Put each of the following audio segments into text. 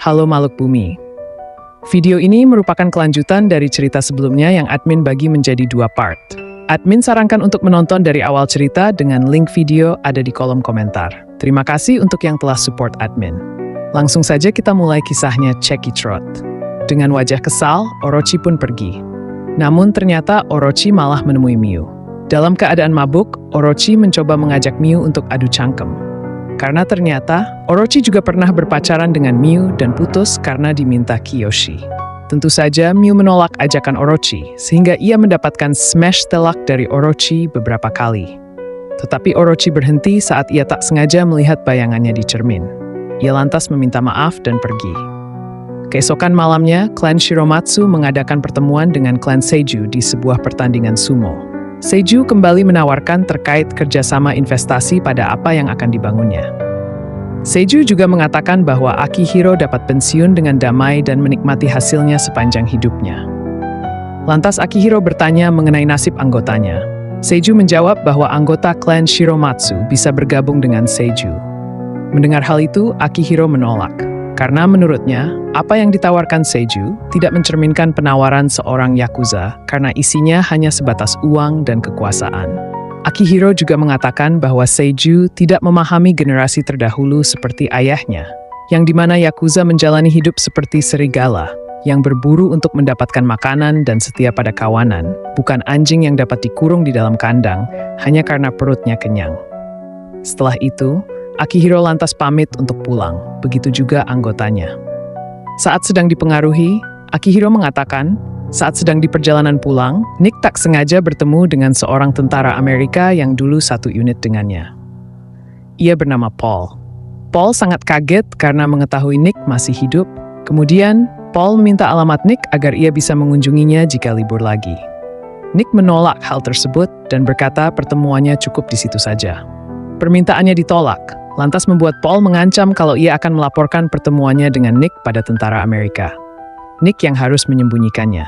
Halo makhluk bumi. Video ini merupakan kelanjutan dari cerita sebelumnya yang admin bagi menjadi 2 part. Admin sarankan untuk menonton dari awal cerita dengan link video ada di kolom komentar. Terima kasih untuk yang telah support admin. Langsung saja kita mulai kisahnya Checky Trot. Dengan wajah kesal, Orochi pun pergi. Namun ternyata Orochi malah menemui Miu. Dalam keadaan mabuk, Orochi mencoba mengajak Miu untuk adu cangkem. Karena ternyata, Orochi juga pernah berpacaran dengan Miu dan putus karena diminta Kiyoshi. Tentu saja Miu menolak ajakan Orochi, sehingga ia mendapatkan smash telak dari Orochi beberapa kali. Tetapi Orochi berhenti saat ia tak sengaja melihat bayangannya di cermin. Ia lantas meminta maaf dan pergi. Keesokan malamnya, klan Shiromatsu mengadakan pertemuan dengan klan Seiju di sebuah pertandingan sumo. Seiju kembali menawarkan terkait kerjasama investasi pada apa yang akan dibangunnya. Seiju juga mengatakan bahwa Akihiro dapat pensiun dengan damai dan menikmati hasilnya sepanjang hidupnya. Lantas Akihiro bertanya mengenai nasib anggotanya. Seiju menjawab bahwa anggota klan Shiromatsu bisa bergabung dengan Seiju. Mendengar hal itu, Akihiro menolak. Karena menurutnya, apa yang ditawarkan Seiju tidak mencerminkan penawaran seorang Yakuza karena isinya hanya sebatas uang dan kekuasaan. Akihiro juga mengatakan bahwa Seiju tidak memahami generasi terdahulu seperti ayahnya, yang dimana Yakuza menjalani hidup seperti serigala, yang berburu untuk mendapatkan makanan dan setia pada kawanan, bukan anjing yang dapat dikurung di dalam kandang hanya karena perutnya kenyang. Setelah itu, Akihiro lantas pamit untuk pulang, begitu juga anggotanya. Saat sedang dipengaruhi, Akihiro mengatakan, saat sedang di perjalanan pulang, Nick tak sengaja bertemu dengan seorang tentara Amerika yang dulu satu unit dengannya. Ia bernama Paul. Paul sangat kaget karena mengetahui Nick masih hidup. Kemudian, Paul meminta alamat Nick agar ia bisa mengunjunginya jika libur lagi. Nick menolak hal tersebut dan berkata pertemuannya cukup di situ saja. Permintaannya ditolak. Lantas membuat Paul mengancam kalau ia akan melaporkan pertemuannya dengan Nick pada tentara Amerika. Nick yang harus menyembunyikannya.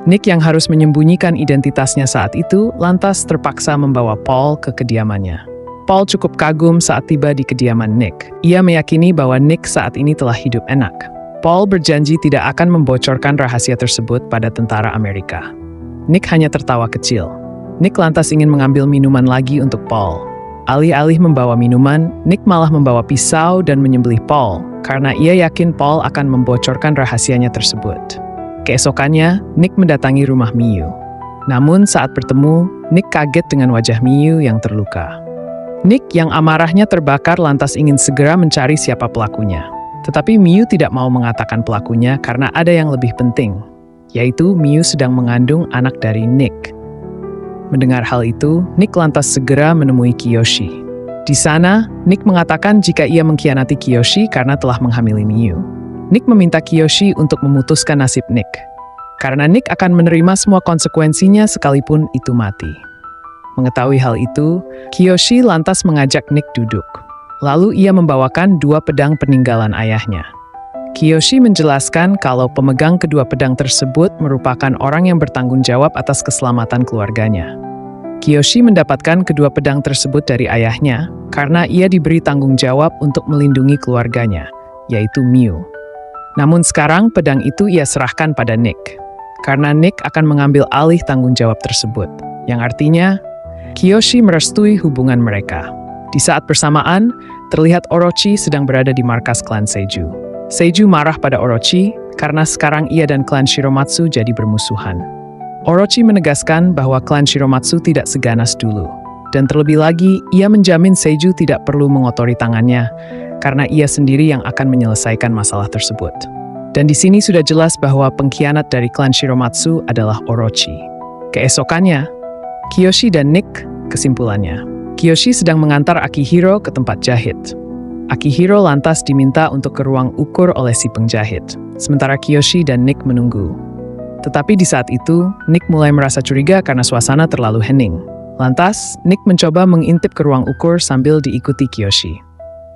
Nick yang harus menyembunyikan identitasnya saat itu lantas terpaksa membawa Paul ke kediamannya. Paul cukup kagum saat tiba di kediaman Nick. Ia meyakini bahwa Nick saat ini telah hidup enak. Paul berjanji tidak akan membocorkan rahasia tersebut pada tentara Amerika. Nick hanya tertawa kecil. Nick lantas ingin mengambil minuman lagi untuk Paul. Alih-alih membawa minuman, Nick malah membawa pisau dan menyembelih Paul, karena ia yakin Paul akan membocorkan rahasianya tersebut. Keesokannya, Nick mendatangi rumah Miu. Namun saat bertemu, Nick kaget dengan wajah Miu yang terluka. Nick yang amarahnya terbakar lantas ingin segera mencari siapa pelakunya. Tetapi Miu tidak mau mengatakan pelakunya karena ada yang lebih penting, yaitu Miu sedang mengandung anak dari Nick. Mendengar hal itu, Nick lantas segera menemui Kiyoshi. Di sana, Nick mengatakan jika ia mengkhianati Kiyoshi karena telah menghamili Miu. Nick meminta Kiyoshi untuk memutuskan nasib Nick. Karena Nick akan menerima semua konsekuensinya sekalipun itu mati. Mengetahui hal itu, Kiyoshi lantas mengajak Nick duduk. Lalu ia membawakan 2 pedang peninggalan ayahnya. Kiyoshi menjelaskan kalau pemegang kedua pedang tersebut merupakan orang yang bertanggung jawab atas keselamatan keluarganya. Kiyoshi mendapatkan kedua pedang tersebut dari ayahnya karena ia diberi tanggung jawab untuk melindungi keluarganya, yaitu Miu. Namun sekarang pedang itu ia serahkan pada Nick, karena Nick akan mengambil alih tanggung jawab tersebut, yang artinya Kiyoshi merestui hubungan mereka. Di saat bersamaan, terlihat Orochi sedang berada di markas klan Seiju. Seiju marah pada Orochi karena sekarang ia dan klan Shiromatsu jadi bermusuhan. Orochi menegaskan bahwa klan Shiromatsu tidak seganas dulu. Dan terlebih lagi, ia menjamin Seiju tidak perlu mengotori tangannya karena ia sendiri yang akan menyelesaikan masalah tersebut. Dan di sini sudah jelas bahwa pengkhianat dari klan Shiromatsu adalah Orochi. Keesokannya, Kiyoshi dan Nick, kesimpulannya. Kiyoshi sedang mengantar Akihiro ke tempat jahit. Akihiro lantas diminta untuk ke ruang ukur oleh si penjahit, sementara Kiyoshi dan Nick menunggu. Tetapi di saat itu, Nick mulai merasa curiga karena suasana terlalu hening. Lantas, Nick mencoba mengintip ke ruang ukur sambil diikuti Kiyoshi.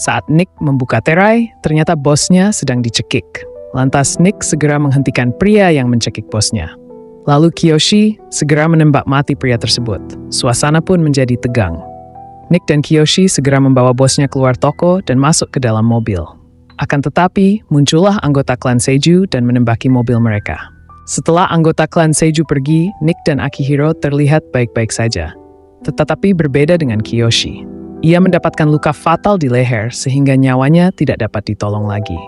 Saat Nick membuka tirai, ternyata bosnya sedang dicekik. Lantas Nick segera menghentikan pria yang mencekik bosnya. Lalu Kiyoshi segera menembak mati pria tersebut. Suasana pun menjadi tegang. Nick dan Kiyoshi segera membawa bosnya keluar toko dan masuk ke dalam mobil. Akan tetapi, muncullah anggota klan Seiju dan menembaki mobil mereka. Setelah anggota klan Seiju pergi, Nick dan Akihiro terlihat baik-baik saja. Tetapi berbeda dengan Kiyoshi. Ia mendapatkan luka fatal di leher sehingga nyawanya tidak dapat ditolong lagi.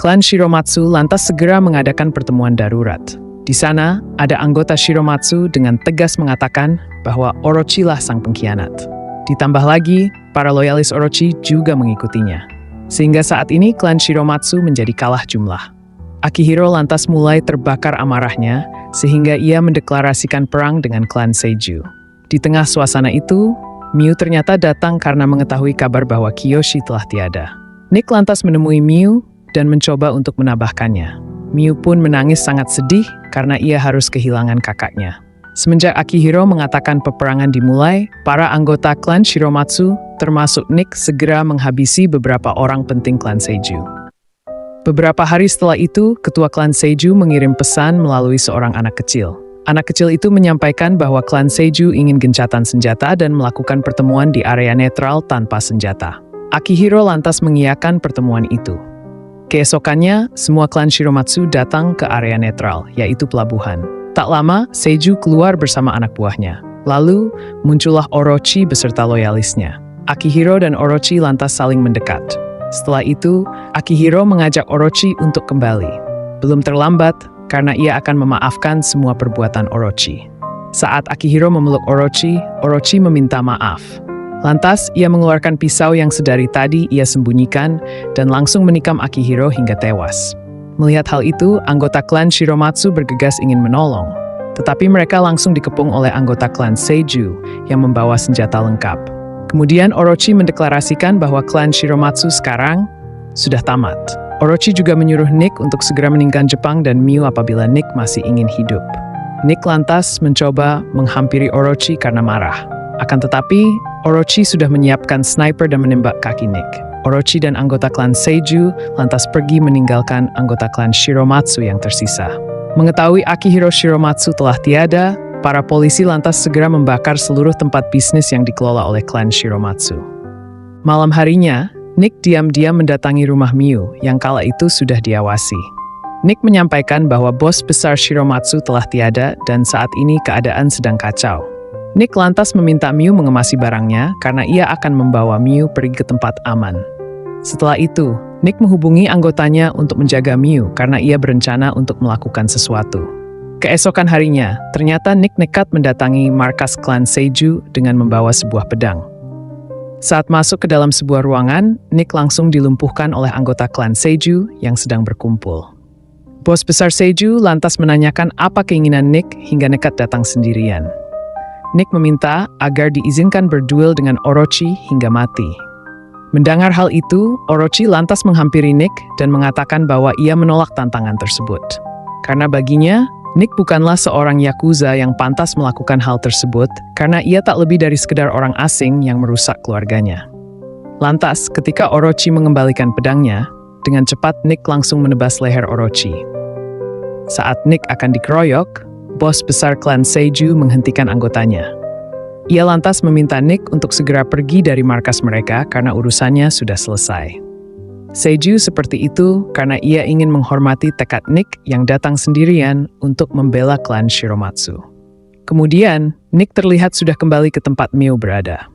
Klan Shiromatsu lantas segera mengadakan pertemuan darurat. Di sana, ada anggota Shiromatsu dengan tegas mengatakan bahwa Orochi lah sang pengkhianat. Ditambah lagi, para loyalis Orochi juga mengikutinya. Sehingga saat ini klan Shiromatsu menjadi kalah jumlah. Akihiro lantas mulai terbakar amarahnya, sehingga ia mendeklarasikan perang dengan klan Seiju. Di tengah suasana itu, Miu ternyata datang karena mengetahui kabar bahwa Kiyoshi telah tiada. Nick lantas menemui Miu dan mencoba untuk menabahkannya. Miu pun menangis sangat sedih karena ia harus kehilangan kakaknya. Semenjak Akihiro mengatakan peperangan dimulai, para anggota klan Shiromatsu, termasuk Nick, segera menghabisi beberapa orang penting klan Seiju. Beberapa hari setelah itu, ketua klan Seiju mengirim pesan melalui seorang anak kecil. Anak kecil itu menyampaikan bahwa klan Seiju ingin gencatan senjata dan melakukan pertemuan di area netral tanpa senjata. Akihiro lantas mengiyakan pertemuan itu. Keesokannya, semua klan Shiromatsu datang ke area netral, yaitu pelabuhan. Tak lama, Seiju keluar bersama anak buahnya. Lalu, muncullah Orochi beserta loyalisnya. Akihiro dan Orochi lantas saling mendekat. Setelah itu, Akihiro mengajak Orochi untuk kembali. Belum terlambat, karena ia akan memaafkan semua perbuatan Orochi. Saat Akihiro memeluk Orochi, Orochi meminta maaf. Lantas, ia mengeluarkan pisau yang sedari tadi ia sembunyikan dan langsung menikam Akihiro hingga tewas. Melihat hal itu, anggota klan Shiromatsu bergegas ingin menolong. Tetapi mereka langsung dikepung oleh anggota klan Seiju yang membawa senjata lengkap. Kemudian Orochi mendeklarasikan bahwa klan Shiromatsu sekarang sudah tamat. Orochi juga menyuruh Nick untuk segera meninggalkan Jepang dan Miu apabila Nick masih ingin hidup. Nick lantas mencoba menghampiri Orochi karena marah. Akan tetapi, Orochi sudah menyiapkan sniper dan menembak kaki Nick. Orochi dan anggota klan Seiju lantas pergi meninggalkan anggota klan Shiromatsu yang tersisa. Mengetahui Akihiro Shiromatsu telah tiada, para polisi lantas segera membakar seluruh tempat bisnis yang dikelola oleh klan Shiromatsu. Malam harinya, Nick diam-diam mendatangi rumah Miu yang kala itu sudah diawasi. Nick menyampaikan bahwa bos besar Shiromatsu telah tiada dan saat ini keadaan sedang kacau. Nick lantas meminta Miu mengemasi barangnya karena ia akan membawa Miu pergi ke tempat aman. Setelah itu, Nick menghubungi anggotanya untuk menjaga Miu karena ia berencana untuk melakukan sesuatu. Keesokan harinya, ternyata Nick nekat mendatangi markas klan Seiju dengan membawa sebuah pedang. Saat masuk ke dalam sebuah ruangan, Nick langsung dilumpuhkan oleh anggota klan Seiju yang sedang berkumpul. Bos besar Seiju lantas menanyakan apa keinginan Nick hingga nekat datang sendirian. Nick meminta agar diizinkan berduel dengan Orochi hingga mati. Mendengar hal itu, Orochi lantas menghampiri Nick dan mengatakan bahwa ia menolak tantangan tersebut. Karena baginya, Nick bukanlah seorang Yakuza yang pantas melakukan hal tersebut karena ia tak lebih dari sekedar orang asing yang merusak keluarganya. Lantas, ketika Orochi mengembalikan pedangnya, dengan cepat Nick langsung menebas leher Orochi. Saat Nick akan dikeroyok, bos besar klan Seiju menghentikan anggotanya. Ia lantas meminta Nick untuk segera pergi dari markas mereka karena urusannya sudah selesai. Seiju seperti itu karena ia ingin menghormati tekad Nick yang datang sendirian untuk membela klan Shiromatsu. Kemudian, Nick terlihat sudah kembali ke tempat Miu berada.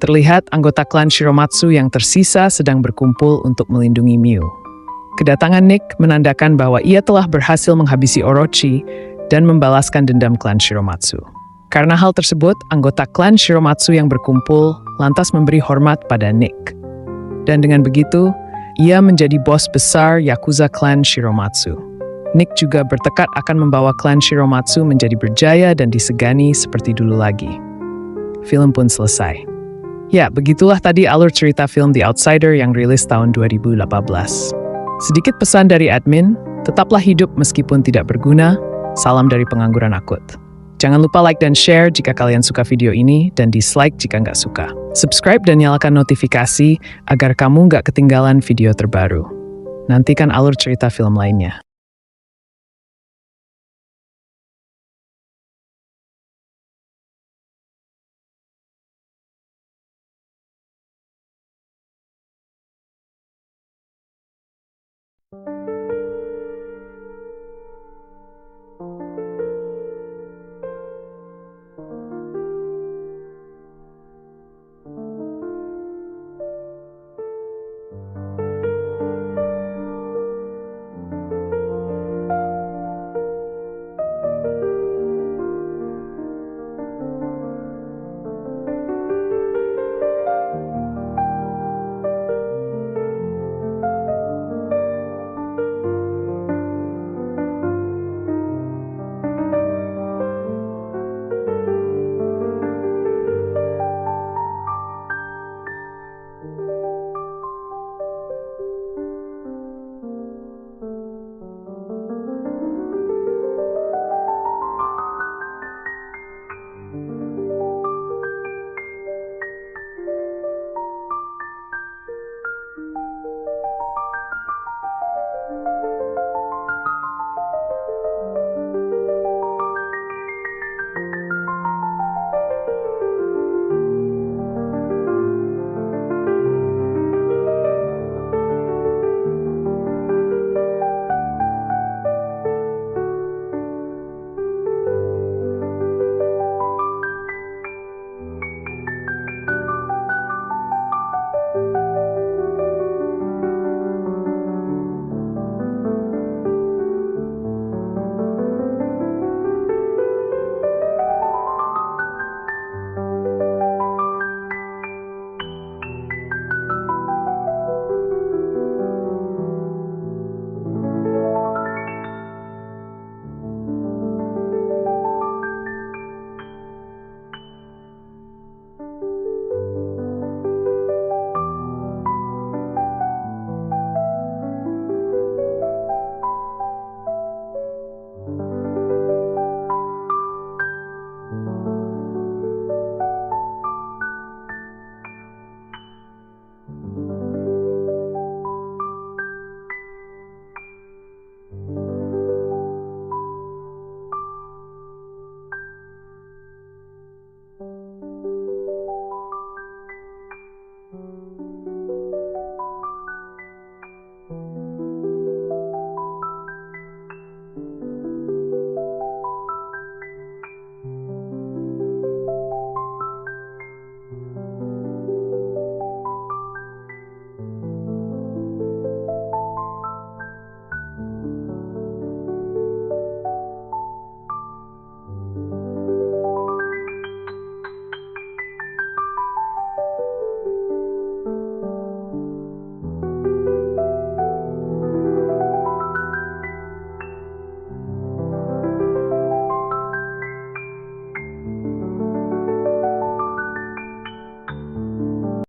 Terlihat anggota klan Shiromatsu yang tersisa sedang berkumpul untuk melindungi Miu. Kedatangan Nick menandakan bahwa ia telah berhasil menghabisi Orochi dan membalaskan dendam klan Shiromatsu. Karena hal tersebut, anggota klan Shiromatsu yang berkumpul lantas memberi hormat pada Nick. Dan dengan begitu, ia menjadi bos besar Yakuza klan Shiromatsu. Nick juga bertekad akan membawa klan Shiromatsu menjadi berjaya dan disegani seperti dulu lagi. Film pun selesai. Ya, begitulah tadi alur cerita film The Outsider yang rilis tahun 2018. Sedikit pesan dari admin, tetaplah hidup meskipun tidak berguna. Salam dari pengangguran akut. Jangan lupa like dan share jika kalian suka video ini dan dislike jika nggak suka. Subscribe dan nyalakan notifikasi agar kamu nggak ketinggalan video terbaru. Nantikan alur cerita film lainnya.